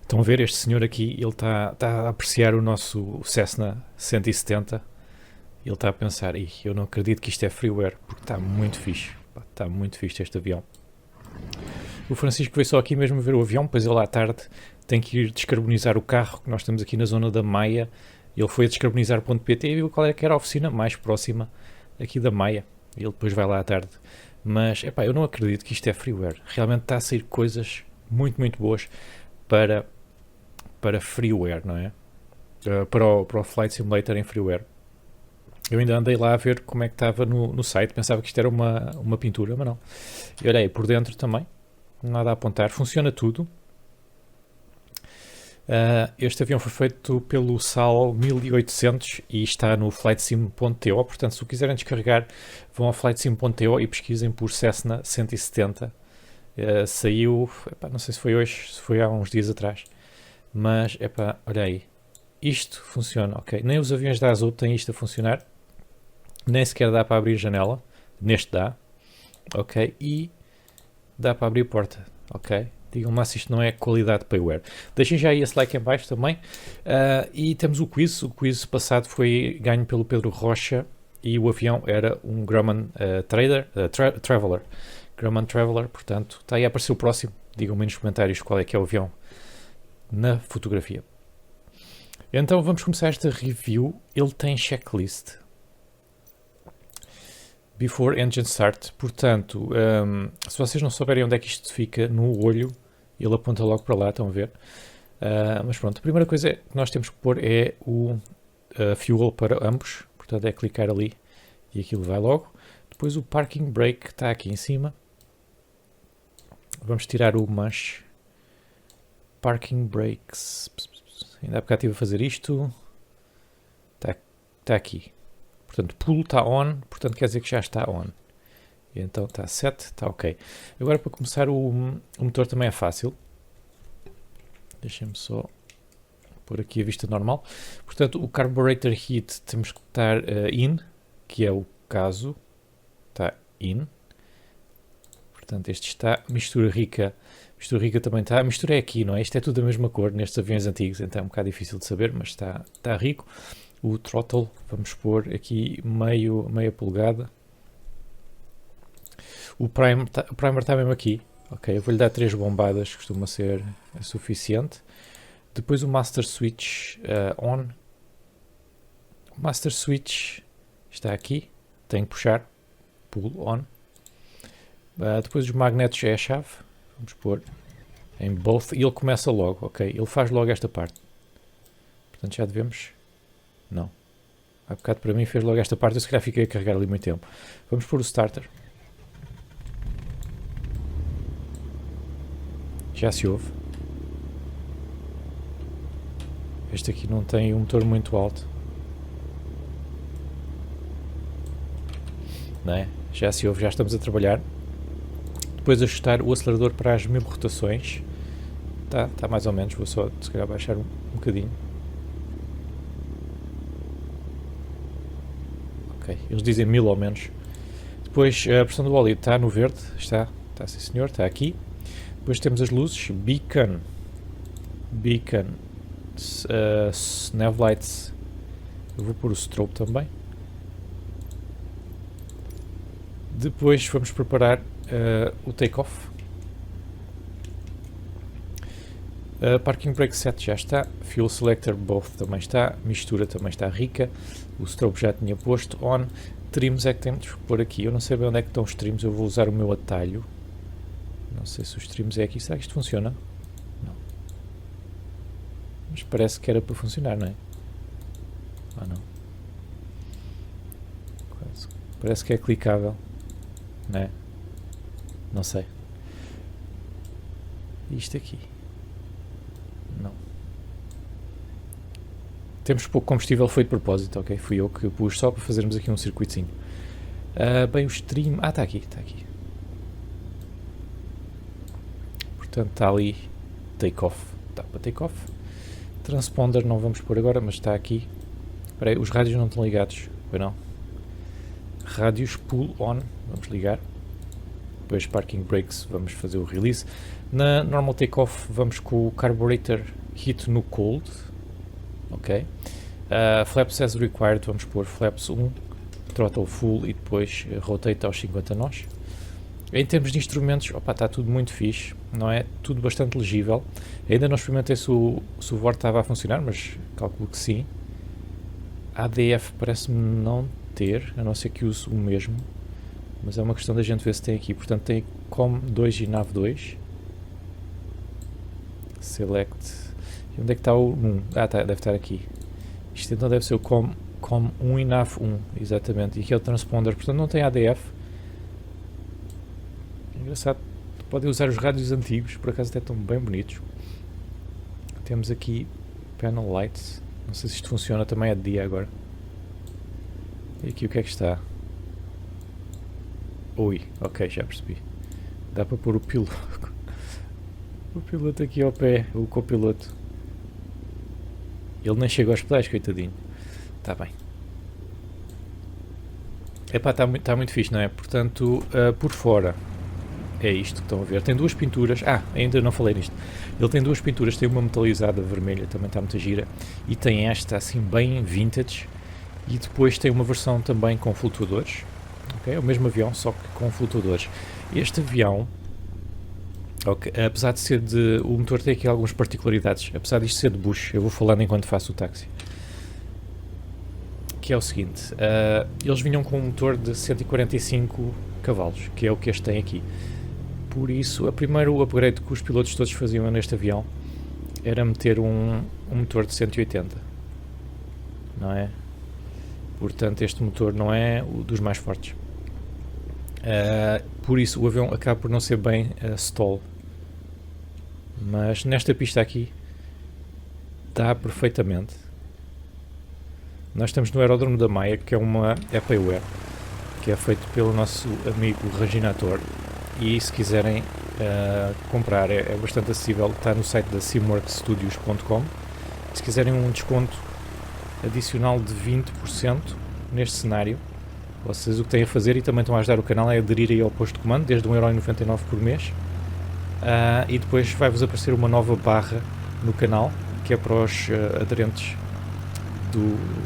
Estão a ver este senhor aqui, ele está a apreciar o nosso Cessna 170. Ele está a pensar, eu não acredito que isto é freeware, porque está muito fixe. Está muito fixe este avião. O Francisco veio só aqui mesmo ver o avião, pois ele à tarde tem que ir descarbonizar o carro, que nós estamos aqui na zona da Maia. Ele foi a descarbonizar.pt e viu qual é que era a oficina mais próxima aqui da Maia. Ele depois vai lá à tarde. Mas, eu não acredito que isto é freeware. Realmente está a sair coisas muito, muito boas para freeware, não é? Para o Flight Simulator em freeware. Eu ainda andei lá a ver como é que estava no site, pensava que isto era uma pintura, mas não. E olhei por dentro também, nada a apontar, funciona tudo. Este avião foi feito pelo SAL 1800 e está no flightsim.to, portanto se o quiserem descarregar vão ao flightsim.to e pesquisem por Cessna 170. Saiu, não sei se foi hoje, se foi há uns dias atrás, mas olha aí, isto funciona, ok, nem os aviões da Azul têm isto a funcionar, nem sequer dá para abrir a janela, neste dá, ok, e dá para abrir a porta, ok. Digam-me lá se isto não é qualidade de payware. Deixem já aí esse like em baixo também. E temos o quiz passado foi ganho pelo Pedro Rocha e o avião era um Grumman Traveler. Grumman Traveler, portanto, está aí a aparecer o próximo. Digam-me nos comentários qual é que é o avião na fotografia. Então vamos começar esta review. Ele tem checklist. Before Engine Start, portanto, se vocês não souberem onde é que isto fica no olho, ele aponta logo para lá, estão a ver? Mas pronto, a primeira coisa que nós temos que pôr é o fuel para ambos, portanto é clicar ali e aquilo vai logo. Depois o Parking Brake está aqui em cima. Vamos tirar o Mush. Parking Brakes. Ainda há bocado estive a fazer isto. Está aqui. Portanto, pull está on, portanto quer dizer que já está on. E então está set, está ok. Agora para começar o motor também é fácil. Deixem-me só pôr aqui a vista normal. Portanto, o Carburetor Heat temos que estar in, que é o caso. Está in. Portanto, este está. Mistura rica também está. A mistura é aqui, não é? Isto é tudo da mesma cor nestes aviões antigos, então é um bocado difícil de saber, mas está rico. O throttle, vamos pôr aqui meia polegada. O primer está mesmo aqui. Ok, eu vou-lhe dar 3 bombadas, costuma ser suficiente. Depois o Master Switch on. O Master Switch está aqui. Tem que puxar. Pull on. Depois os magnetos é a chave. Vamos pôr em both. E ele começa logo, ok? Ele faz logo esta parte. Portanto já devemos... Não. Há bocado para mim fez logo esta parte. Eu se calhar fiquei a carregar ali muito tempo. Vamos pôr o starter. Já se ouve. Este aqui não tem um motor muito alto. Não é? Já se ouve, já estamos a trabalhar. Depois ajustar o acelerador para as 1000 rotações. Está mais ou menos. Vou só se calhar baixar um bocadinho. Ok, eles dizem 1000 ou menos. Depois a pressão do óleo está no verde. Está sim senhor, está aqui. Depois temos as luzes, beacon, nav lights, eu vou pôr o strobe também. Depois vamos preparar o take-off. Parking brake set já está, fuel selector both também está, mistura também está rica, o strobe já tinha posto, on, trims é que temos que pôr aqui, eu não sei bem onde é que estão os trims, eu vou usar o meu atalho. Não sei se os trims é aqui. Será que isto funciona? Não. Mas parece que era para funcionar, não é? Não. Parece que é clicável. Não é? Não sei. Isto aqui. Não. Temos pouco combustível, foi de propósito, ok? Fui eu que pus só para fazermos aqui um circuitozinho. Bem, o stream... está aqui. Portanto, está ali take-off. Está para take-off. Transponder não vamos pôr agora, mas está aqui. Espera aí, os rádios não estão ligados. Pois não. Rádios pull on. Vamos ligar. depois parking brakes vamos fazer o release. Na normal takeoff vamos com o carburetor heat no cold, ok. Flaps as required, vamos pôr flaps 1, throttle full e depois rotate aos 50 nós. Em termos de instrumentos, está tudo muito fixe, não é? Tudo bastante legível. Ainda não experimentei se o VOR estava a funcionar, mas calculo que sim. ADF parece-me não ter, a não ser que use o mesmo, mas é uma questão da gente ver se tem aqui. Portanto tem COM2 e NAV2. Select. E onde é que está o 1? Deve estar aqui. Isto então deve ser o COM1 e NAV1, exatamente. E aqui é o transponder, portanto não tem ADF. Engraçado, podem usar os rádios antigos, por acaso até estão bem bonitos. Temos aqui panel lights, não sei se isto funciona, também é de dia agora. E aqui o que é que está? Ui, ok, já percebi. Dá para pôr o piloto. O piloto aqui ao pé, o copiloto. Ele nem chega aos pedais, coitadinho. Está bem. Epá, está muito fixe, não é? Portanto, por fora é isto que estão a ver. Tem duas pinturas. Ainda não falei nisto. Ele tem duas pinturas. Tem uma metalizada vermelha, também está muito gira. E tem esta assim bem vintage. E depois tem uma versão também com flutuadores. Okay? É o mesmo avião, só que com flutuadores. Este avião, apesar de ser de... O motor tem aqui algumas particularidades. Apesar disto ser de Bush, eu vou falando enquanto faço o táxi. Que é o seguinte. Eles vinham com um motor de 145 cavalos, que é o que este tem aqui. Por isso, o primeiro upgrade que os pilotos todos faziam neste avião era meter um motor de 180, não é? Portanto, este motor não é o dos mais fortes. Por isso, o avião acaba por não ser bem stall. Mas nesta pista aqui, dá perfeitamente. Nós estamos no aeródromo da Maia, que é uma Epaware, que é feito pelo nosso amigo Reginator. E se quiserem comprar, é bastante acessível, está no site da simworkstudios.com. Se quiserem um desconto adicional de 20% neste cenário, vocês o que têm a fazer, e também estão a ajudar o canal, é aderir aí ao posto de comando, desde 1,99€ por mês, e depois vai-vos aparecer uma nova barra no canal, que é para os aderentes,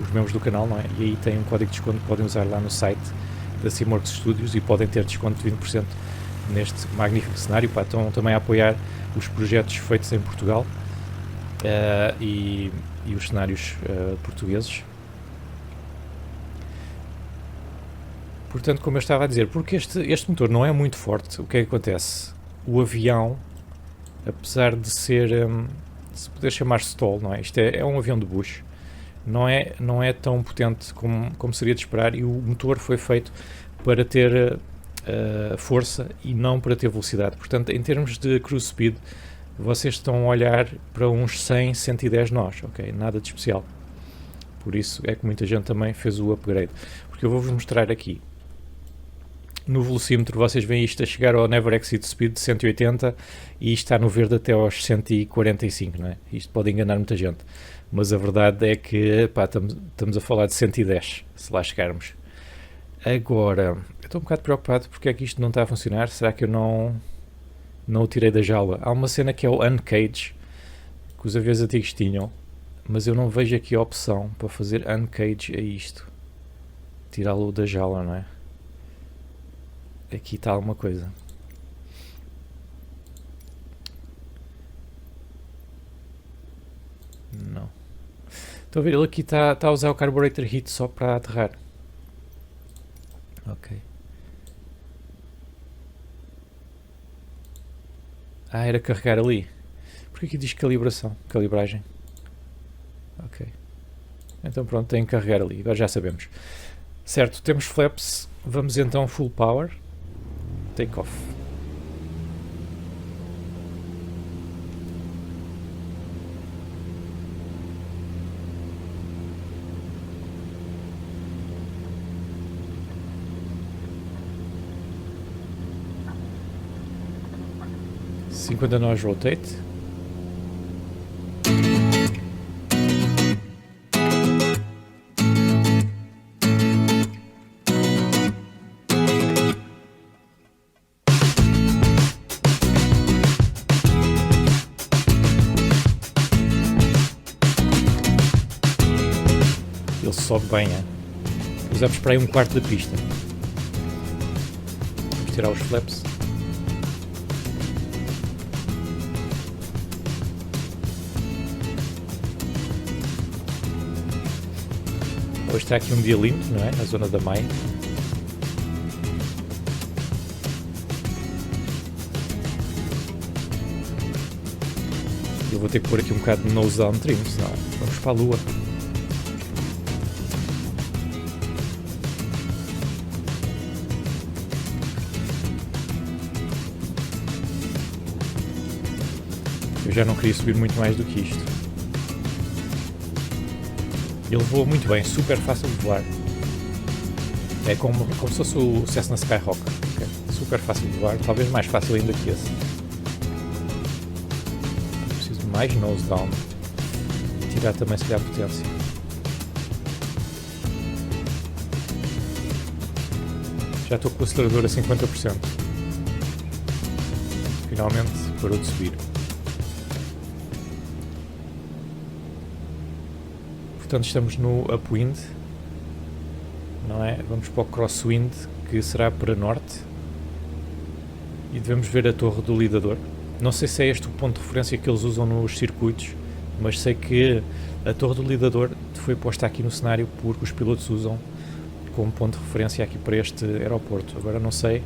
os membros do canal, não é? E aí tem um código de desconto que podem usar lá no site da Simworks Studios e podem ter desconto de 20% neste magnífico cenário. Estão também a apoiar os projetos feitos em Portugal e os cenários portugueses. Portanto, como eu estava a dizer, porque este motor não é muito forte, o que é que acontece? O avião, apesar de ser, se puder chamar stall, não é? Isto é um avião de Bush, não é tão potente como seria de esperar, e o motor foi feito para ter força e não para ter velocidade. Portanto, em termos de cruise speed, vocês estão a olhar para uns 100, 110 nós, ok? Nada de especial. Por isso é que muita gente também fez o upgrade. Porque eu vou-vos mostrar aqui. No velocímetro vocês veem isto a chegar ao Never Exceed Speed de 180 e isto está no verde até aos 145, não é? Isto pode enganar muita gente. Mas a verdade é que estamos a falar de 110, se lá chegarmos. Agora, eu estou um bocado preocupado porque é que isto não está a funcionar. Será que eu não o tirei da jaula? Há uma cena que é o Uncage, que os aviões antigos tinham, mas eu não vejo aqui a opção para fazer Uncage a isto. Tirá-lo da jaula, não é? Aqui está alguma coisa. Não. Estou a ver, ele aqui está a usar o carburetor heat só para aterrar. Ok. Era carregar ali. Porque aqui diz calibragem. Ok. Então pronto, tem que carregar ali, agora já sabemos. Certo, temos flaps, vamos então full power. Take off. Cinquenta nós rotate. sobe bem, é? Usamos para aí um quarto da pista. Vamos tirar os flaps. Hoje está aqui um dia lindo, não é? Na zona da Maia. Eu vou ter que pôr aqui um bocado de nose down trim, senão vamos para a lua. Eu já não queria subir muito mais do que isto. Ele voa muito bem, super fácil de voar. É como se fosse o Cessna Skyhawk. Okay? Super fácil de voar, talvez mais fácil ainda que esse. Preciso de mais nose down. Tirar também se calhar a potência. Já estou com o acelerador a 50%. Finalmente parou de subir. Portanto, estamos no upwind, não é? Vamos para o crosswind, que será para norte, e devemos ver a torre do lidador. Não sei se é este o ponto de referência que eles usam nos circuitos, mas sei que a torre do lidador foi posta aqui no cenário porque os pilotos usam como ponto de referência aqui para este aeroporto. Agora não sei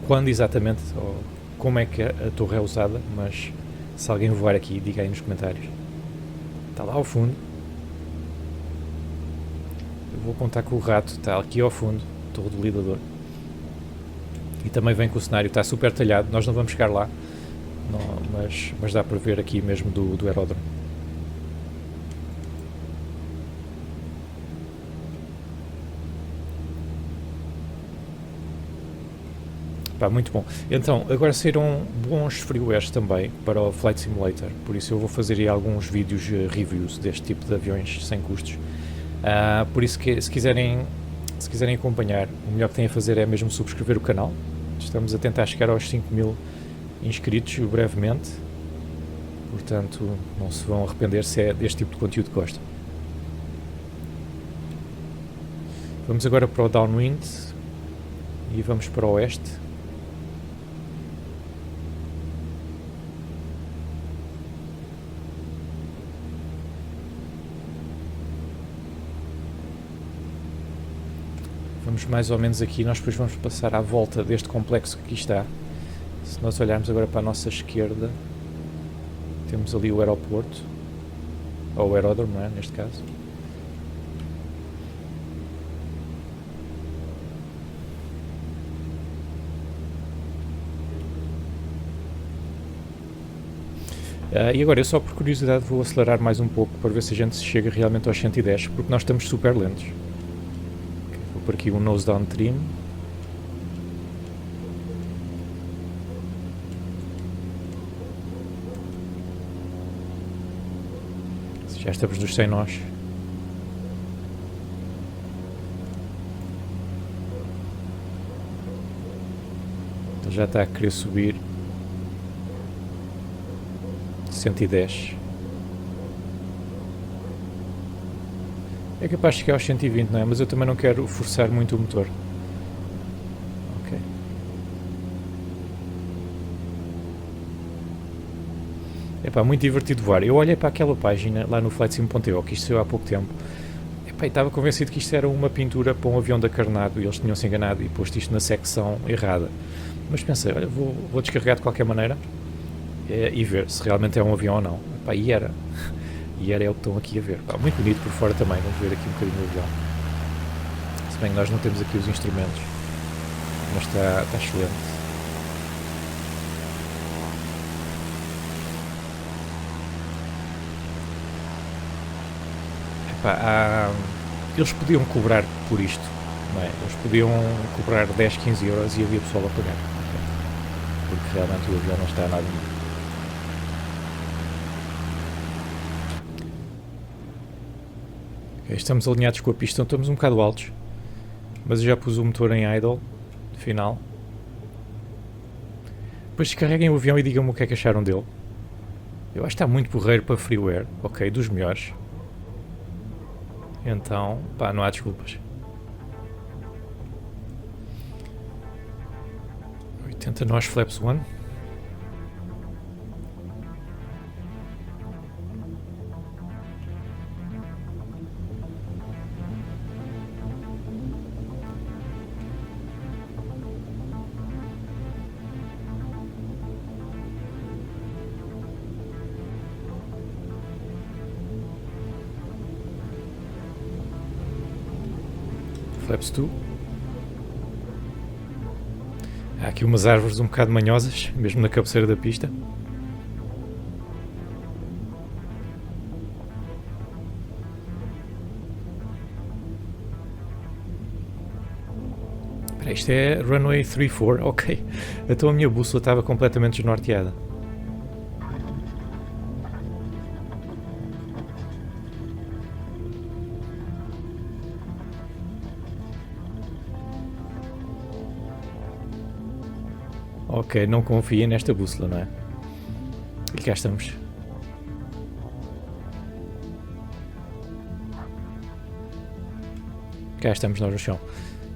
quando exatamente ou como é que a torre é usada, mas se alguém voar aqui, diga aí nos comentários. Está lá ao fundo. Vou contar com o rato, está aqui ao fundo, torre do lidador. E também vem com o cenário, está super talhado, nós não vamos chegar lá, não, mas dá para ver aqui mesmo do aeródromo. Pá, muito bom. Então, agora saíram bons freewares também para o Flight Simulator, por isso eu vou fazer aí alguns vídeos reviews deste tipo de aviões sem custos. Por isso que se quiserem acompanhar, o melhor que têm a fazer é mesmo subscrever o canal. Estamos a tentar chegar aos 5.000 inscritos brevemente, portanto não se vão arrepender se é deste tipo de conteúdo que gostam. Vamos agora para o downwind e vamos para o oeste. Vamos mais ou menos aqui, nós depois vamos passar à volta deste complexo que aqui está. Se nós olharmos agora para a nossa esquerda, temos ali o aeroporto, ou o aeródromo, não é, neste caso. E agora, eu só por curiosidade vou acelerar mais um pouco para ver se a gente chega realmente aos 110, porque nós estamos super lentos. Por aqui um nose down trim. Já estamos nos 100 nós. Então já está a querer subir. 110. É capaz de chegar aos 120, não é? Mas eu também não quero forçar muito o motor. Ok. Epá, muito divertido voar. Eu olhei para aquela página lá no flightsim.io, que isto saiu há pouco tempo. Epá, e estava convencido que isto era uma pintura para um avião da Carnado e eles tinham se enganado e posto isto na secção errada. Mas pensei, olha, vou descarregar de qualquer maneira e ver se realmente é um avião ou não. Epá, e era. E era o que estão aqui a ver. Pá, muito bonito por fora também, vamos ver aqui um bocadinho o avião. Se bem que nós não temos aqui os instrumentos, mas está excelente. Epá, eles podiam cobrar por isto, não é? Eles podiam cobrar 10, 15 euros e havia pessoal a pagar. Okay? Porque realmente o avião não está nada bonito. Estamos alinhados com a pista, então estamos um bocado altos, mas eu já pus o motor em idle, final. Depois descarreguem o avião e digam-me o que é que acharam dele. Eu acho que está muito porreiro para freeware, ok, dos melhores. Então, pá, não há desculpas. 80 nós flaps 1. Flaps 2. Há aqui umas árvores um bocado manhosas, mesmo na cabeceira da pista. Espera, isto é Runway 34, ok. Então a minha bússola estava completamente desnorteada. Ok, não confia nesta bússola, não é? E cá estamos. Cá estamos nós no chão.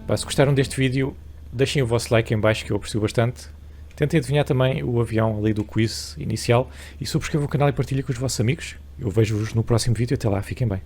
Pá, se gostaram deste vídeo, deixem o vosso like em baixo que eu aprecio bastante. Tentem adivinhar também o avião ali do quiz inicial e subscrevam o canal e partilhem com os vossos amigos. Eu vejo-vos no próximo vídeo. Até lá, fiquem bem.